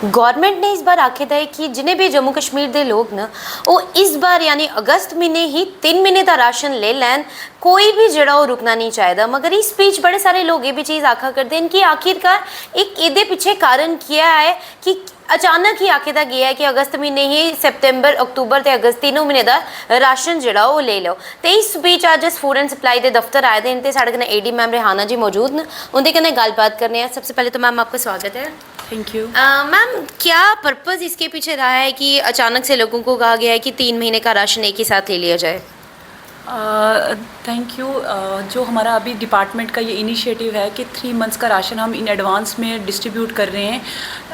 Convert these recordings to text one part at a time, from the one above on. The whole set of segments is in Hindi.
गौरमेंट ने इस बार आखेदा है कि जिन्हें भी जम्मू कश्मीर के लोग ना वो इस बार यानी अगस्त महीने ही 3 महीने का राशन ले लैन, कोई भी जड़ा वो रुकना नहीं चाहता। मगर इस बीच बड़े सारे लोग ये भी चीज़ आखा करते हैं कि आखिरकार एक ਇਹਦੇ पीछे कारण क्या है कि अचानक ही आखेदा गया है कि अगस्त महीने ही सितंबर अक्तूबर ते अगस्त तीनों महीने का राशन जड़ा वो ले लो। तो इस बीच अज अस फूड एंड सप्लाई के दफ्तर आए थे तो साढ़े कन्नै AD मैम रेहाना जी मौजूद ने, उनके कन्नै गलबात करने हैं। सबसे पहले तो मैम आपका स्वागत है। Thank you. मैम क्या पर्पज़ इसके पीछे रहा है कि अचानक से लोगों को कहा गया है कि 3 महीने का राशन एक ही साथ ले लिया जाए? Thank you. जो हमारा अभी डिपार्टमेंट का ये इनिशिएटिव है कि 3 मंथ्स का राशन हम इन एडवांस में डिस्ट्रीब्यूट कर रहे हैं।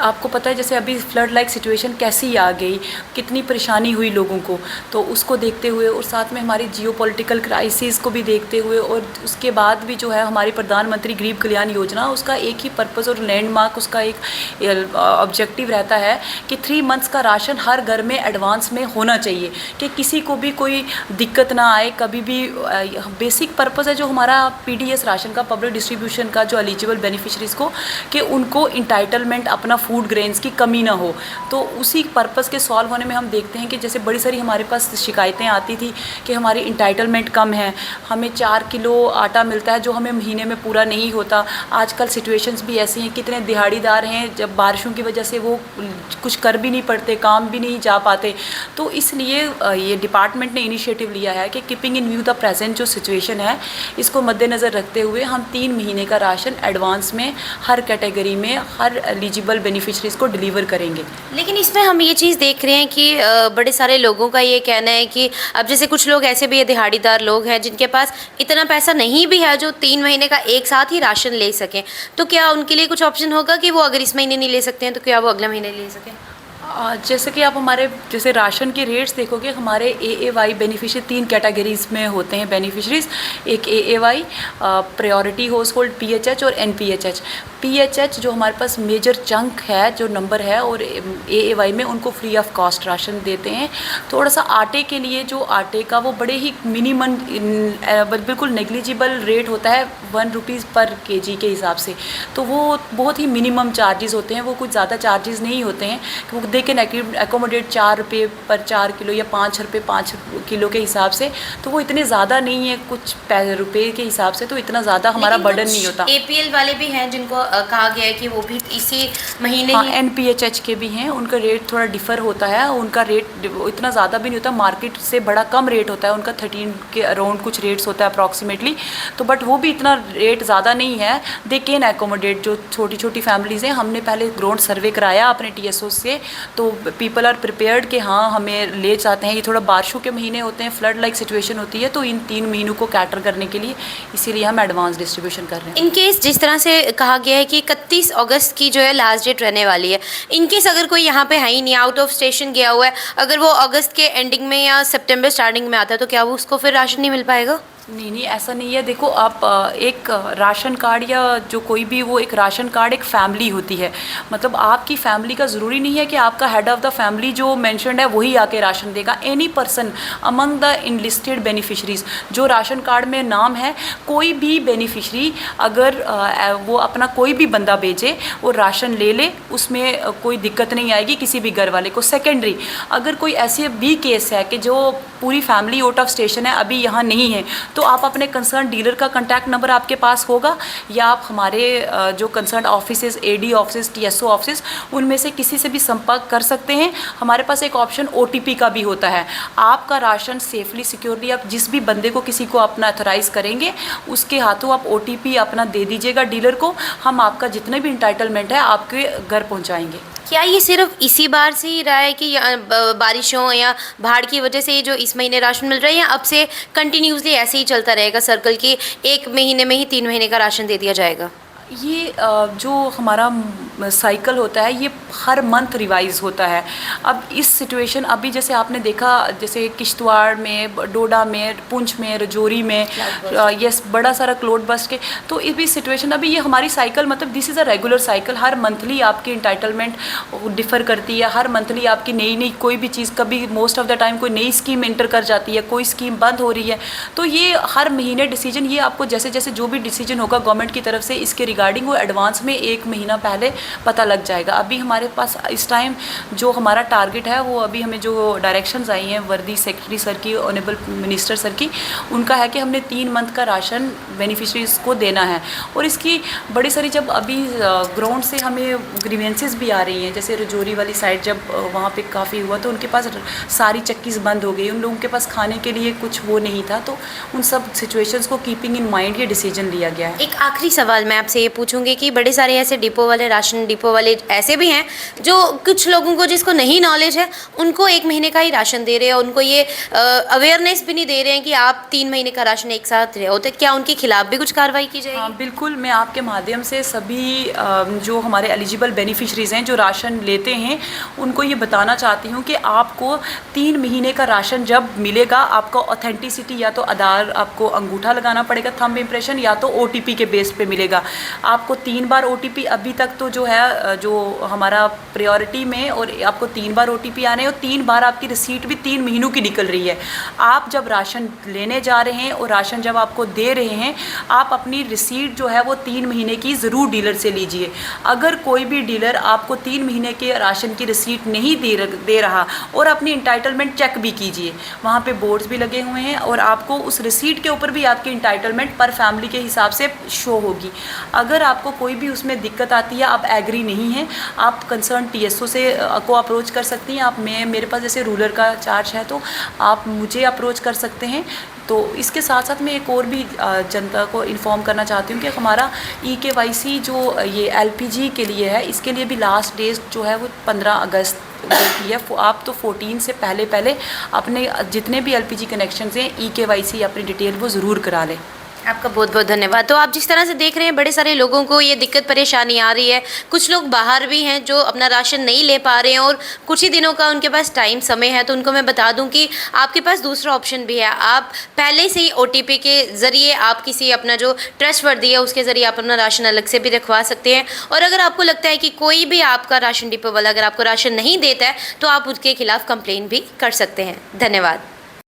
आपको पता है जैसे अभी फ्लड लाइक सिचुएशन कैसी आ गई, कितनी परेशानी हुई लोगों को, तो उसको देखते हुए और साथ में हमारी जियोपॉलिटिकल क्राइसिस को भी देखते हुए और उसके बाद भी जो है हमारी प्रधानमंत्री गरीब कल्याण योजना, उसका एक ही पर्पज़ और लैंडमार्क उसका एक ऑब्जेक्टिव रहता है कि 3 मंथ्स का राशन हर घर में एडवांस में होना चाहिए कि किसी को भी कोई दिक्कत ना आए कभी भी। बेसिक पर्पस है जो हमारा PDS राशन का, पब्लिक डिस्ट्रीब्यूशन का, जो एलिजिबल बेनिफिशरीज़ को कि उनको इंटाइटलमेंट अपना फूड ग्रेन्स की कमी ना हो। तो उसी पर्पस के सॉल्व होने में हम देखते हैं कि जैसे बड़ी सारी हमारे पास शिकायतें आती थी कि हमारी इंटाइटलमेंट कम है, हमें 4 किलो आटा मिलता है जो हमें महीने में पूरा नहीं होता। आजकल सिचुएशंस भी ऐसी हैं, कितने दिहाड़ीदार हैं जब बारिशों की वजह से वो कुछ कर भी नहीं पड़ते, काम भी नहीं जा पाते। तो इसलिए ये डिपार्टमेंट ने इनिशिएटिव लिया है कि keeping in view the present जो सिचुएशन है इसको मद्देनज़र रखते हुए हम 3 महीने का राशन एडवांस में हर कैटेगरी में हर एलिजिबल बेनिफिशरीज़ को डिलीवर करेंगे। लेकिन इसमें हम ये चीज़ देख रहे हैं कि बड़े सारे लोगों का ये कहना है कि अब जैसे कुछ लोग ऐसे भी दिहाड़ीदार लोग हैं जिनके पास इतना पैसा नहीं भी है जो 3 महीने का एक साथ ही राशन ले सकें, तो क्या उनके लिए कुछ ऑप्शन होगा कि वो अगर इस महीने नहीं ले सकते हैं तो क्या वो अगले महीने ले सकें? जैसे कि आप हमारे जैसे राशन के रेट्स देखोगे, हमारे AAY बेनिफिशरी 3 कैटेगरीज़ में होते हैं बेनिफिशरीज़। एक AAY priority house hold PHH और NPHH। PHH जो हमारे पास मेजर चंक है जो नंबर है, और AAY में उनको फ्री ऑफ कॉस्ट राशन देते हैं। थोड़ा सा आटे के लिए जो आटे का वो बड़े ही मिनिमम बिल्कुल नेग्लिजिबल रेट होता है 1 रुपीज़ पर kg के हिसाब से, तो वो बहुत ही मिनिमम चार्जेस होते हैं, वो कुछ ज़्यादा चार्जेस नहीं होते हैं। वो दे कैन एकोमोडेट 4 रुपये पर 4 किलो या 5 रुपये 5 किलो के हिसाब से, तो वो इतने ज़्यादा नहीं है कुछ रुपये के हिसाब से, तो इतना ज़्यादा हमारा बर्डन नहीं होता। APL वाले भी हैं जिनको कहा गया है कि वो भी इसी महीने हाँ, NPHH के भी हैं, उनका रेट थोड़ा डिफ़र होता है, उनका रेट इतना ज़्यादा भी नहीं होता, मार्केट से बड़ा कम रेट होता है उनका, 13 के अराउंड कुछ रेट्स होता है अप्रॉक्सीमेटली, तो बट वो भी इतना रेट ज़्यादा नहीं है। दे कैन एकोमोडेट जो छोटी छोटी फैमिलीज़ हैं। हमने पहले ग्राउंड सर्वे कराया अपने TSO से, तो पीपल आर प्रिपेयर्ड कि हाँ हमें ले जाते हैं। ये थोड़ा बारिशों के महीने होते हैं, फ्लड लाइक सिचुएशन होती है, तो इन 3 महीनों को कैटर करने के लिए इसीलिए हम एडवांस डिस्ट्रीब्यूशन कर रहे हैं। इन केस जिस तरह से कहा गया है कि 31 अगस्त की जो है लास्ट डेट रहने वाली है, इन केस अगर कोई यहाँ पे है ही नहीं, आउट ऑफ स्टेशन गया हुआ है, अगर वो अगस्त के एंडिंग में या सितंबर स्टार्टिंग में आता है तो क्या वो उसको फिर राशन नहीं मिल पाएगा? नहीं, ऐसा नहीं है। देखो आप एक राशन कार्ड या जो कोई भी, वो एक राशन कार्ड एक फैमिली होती है, मतलब आपकी फैमिली का ज़रूरी नहीं है कि आपका हेड ऑफ़ द फैमिली जो मेंशन्ड है वही आके राशन देगा। Any person among the enlisted beneficiaries जो राशन कार्ड में नाम है, कोई भी बेनिफिशरी अगर वो अपना कोई भी बंदा भेजे वो राशन ले ले, उसमें कोई दिक्कत नहीं आएगी किसी भी घर वाले को। सेकेंडरी अगर कोई ऐसे भी केस है कि जो पूरी फैमिली आउट ऑफ स्टेशन है, अभी यहाँ नहीं है, तो आप अपने कंसर्न डीलर का कॉन्टैक्ट नंबर आपके पास होगा, या आप हमारे जो concern offices, AD office, TSO office, उनमें से किसी से भी संपर्क कर सकते हैं। हमारे पास एक ऑप्शन OTP का भी होता है। आपका राशन सेफली सिक्योरली आप जिस भी बंदे को किसी को अपना ऑथराइज़ करेंगे उसके हाथों आप OTP अपना दे दीजिएगा डीलर को, हम आपका जितने भी इंटाइटलमेंट है आपके घर पहुँचाएँगे। क्या ये सिर्फ इसी बार से ही रहा है कि बारिशों या बाढ़ की वजह से जो इस महीने राशन मिल रहा है, या अब से कंटिन्यूसली ऐसे ही चलता रहेगा सर्कल कि 1 महीने में ही 3 महीने का राशन दे दिया जाएगा? ये जो हमारा साइकिल होता है ये हर मंथ रिवाइज़ होता है। अब इस सिचुएशन अभी जैसे आपने देखा, जैसे किश्तवाड़ में, डोडा में, पुंछ में, रजौरी में, यस बड़ा सारा क्लोड बस्ट के, तो इस भी सिचुएशन अभी ये हमारी साइकिल, मतलब this is a regular cycle. Her monthly आपकी इंटाइटलमेंट डिफ़र करती है, हर मंथली आपकी नई नई कोई भी चीज़, कभी मोस्ट ऑफ द टाइम कोई नई स्कीम एंटर कर जाती है, कोई स्कीम बंद हो रही है, तो ये हर महीने डिसीजन, ये आपको जैसे जैसे जो भी डिसीजन होगा गवर्नमेंट की तरफ से इसके रिगार्डिंग वो एडवांस में 1 महीना पहले पता लग जाएगा। अभी हमारे पास इस टाइम जो हमारा टारगेट है वो अभी हमें जो डायरेक्शंस आई हैं वर्दी सेक्रेटरी सर की, ऑनरेबल मिनिस्टर सर की, उनका है कि हमने 3 मंथ का राशन बेनिफिशरीज को देना है। और इसकी बड़ी सारी जब अभी ग्राउंड से हमें ग्रीवेंसेस भी आ रही हैं, जैसे रजौरी वाली साइड जब वहाँ पे काफ़ी हुआ तो उनके पास सारी चक्कीज़ बंद हो गई, उन लोगों के पास खाने के लिए कुछ वो नहीं था, तो उन सब सिचुएशंस को कीपिंग इन माइंड ये डिसीजन लिया गया है। एक आखिरी सवाल मैं आपसे ये पूछूंगी कि बड़े सारे ऐसे डिपो वाले, राशन डिपो वाले ऐसे भी हैं जो कुछ लोगों को जिसको नहीं नॉलेज है उनको 1 महीने का ही राशन दे रहे हैं, उनको ये अवेयरनेस भी नहीं दे रहे हैं कि आप 3 महीने का राशन एक साथ रहे हो, तो क्या उनके खिलाफ भी कुछ कार्रवाई की जाएगी? हाँ बिल्कुल, मैं आपके माध्यम से सभी जो हमारे एलिजिबल बेनिफिशरीज़ हैं जो राशन लेते हैं उनको ये बताना चाहती हूँ कि आपको 3 महीने का राशन जब मिलेगा, आपको ऑथेंटिसिटी या तो आधार आपको अंगूठा लगाना पड़ेगा, थंब इम्प्रेशन, या तो OTP के बेस पे मिलेगा। आपको 3 बार OTP अभी तक तो जो है जो हमारा प्रायोरिटी में, और आपको 3 बार OTP आने और 3 बार आपकी रिसीट भी 3 महीनों की निकल रही है। आप जब राशन लेने जा रहे हैं और राशन जब आपको दे रहे हैं, आप अपनी रिसीट जो है वो 3 महीने की ज़रूर डीलर से लीजिए। अगर कोई भी डीलर आपको 3 महीने के राशन की रिसीट नहीं दे रहा, और अपनी इंटाइटलमेंट चेक भी कीजिए, वहाँ पे बोर्ड्स भी लगे हुए हैं और आपको उस रिसीट के ऊपर भी आपकी इंटाइटलमेंट पर फैमिली के हिसाब से शो होगी। अगर आपको कोई भी उसमें दिक्कत आती है, आप एग्री नहीं हैं, आप कंसर्न TSO से को अप्रोच कर सकती हैं। आप मेरे पास जैसे रूरल का चार्ज है तो आप मुझे अप्रोच कर सकते हैं। तो इसके साथ साथ मैं एक और भी जनता को इन्फॉर्म करना चाहती हूँ कि हमारा EKYC जो ये LPG के लिए है, इसके लिए भी लास्ट डेट जो है वो 15 अगस्त की है। आप तो 14 से पहले अपने जितने भी LPG कनेक्शंस हैं EKYC अपनी डिटेल वो ज़रूर करा लें। आपका बहुत बहुत धन्यवाद। तो आप जिस तरह से देख रहे हैं, बड़े सारे लोगों को ये दिक्कत परेशानी आ रही है। कुछ लोग बाहर भी हैं जो अपना राशन नहीं ले पा रहे हैं और कुछ ही दिनों का उनके पास टाइम समय है, तो उनको मैं बता दूं कि आपके पास दूसरा ऑप्शन भी है। आप पहले से ही OTP के ज़रिए आप किसी अपना जो ट्रस्टवर्दी है उसके ज़रिए आप अपना राशन अलग से भी रखवा सकते हैं। और अगर आपको लगता है कि कोई भी आपका राशन डिपो वाला अगर आपको राशन नहीं देता है तो आप उसके खिलाफ़ कंप्लेन भी कर सकते हैं। धन्यवाद।